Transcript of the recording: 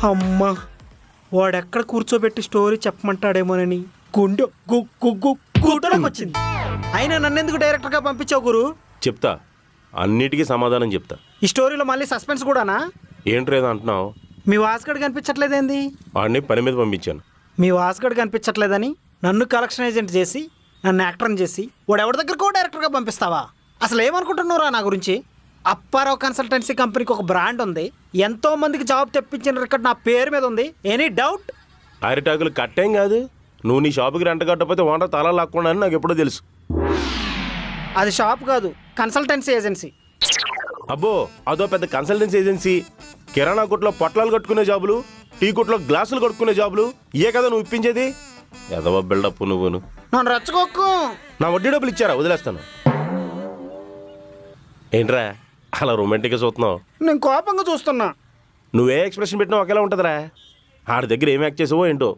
అమ్మా, వాడెక్కడ కూర్చోబెట్టి స్టోరీ చెప్పమంటాడేమోనని గుండె గుడ్డలోకి వచ్చింది. అయినా నన్నెందుకు డైరెక్టర్గా పంపించావు గురు? చెప్తా, అన్నిటికీ సమాధానం చెప్తా. ఈ స్టోరీలో మళ్ళీ సస్పెన్స్ కూడానా? ఏంట్రేదో అంటున్నావు? మీ వాస్గడ్ కనిపించట్లేదేంది? వాడిని పని మీద పంపించాను. మీ వాస్గడ్ కనిపించట్లేదని నన్ను కలెక్షన్ ఏజెంట్ చేసి నన్ను యాక్టర్ని చేసి వాడు ఎవరి దగ్గరకో డైరెక్టర్గా పంపిస్తావా? అసలు ఏమనుకుంటున్నారా నా గురించి? అప్పారావు కన్సల్టెన్సీ కంపెనీకి ఒక బ్రాండ్ ఉంది, ఎంతో మందికి జాబ్ తెప్పించిన రికార్డ్ నా పేరు మీద ఉంది. Any doubt? అరిటాకులు కట్టేం కాదు. నువ్వు నీ షాపుకి రెంట కట్టకపోతే ఓనర్ తలా లాక్కుండా అని నాకు ఎప్పుడో తెలుసు. అది షాప్ కాదు, కన్సల్టెన్సీ ఏజెన్సీ. అబ్బో, అదో పెద్ద కన్సల్టెన్సీ ఏజెన్సీ. కిరాణా కొట్లో పొట్లాలు కట్టుకునే జాబులు, టీ కొట్లో గ్లాసులు కట్టుకునే జాబులు ఇయే కదా నువ్వు ఇప్పించేది. ఎదవ బిల్డప్ నువ్వును. నన్ను రచ్చగొక్కు. నా వడ్డీ డబ్బులు ఇచ్చారా? వదిలేస్తాను. ఏంట్రా అలా రొమాంటిక్గా చూస్తున్నావు? నేను కోపంగా చూస్తున్నా. నువ్వే ఎక్స్ప్రెషన్ పెట్టినా ఒకేలా ఉంటుందిరా. ఆడి దగ్గర ఏం యాక్ట్ చేసావో ఏంటో.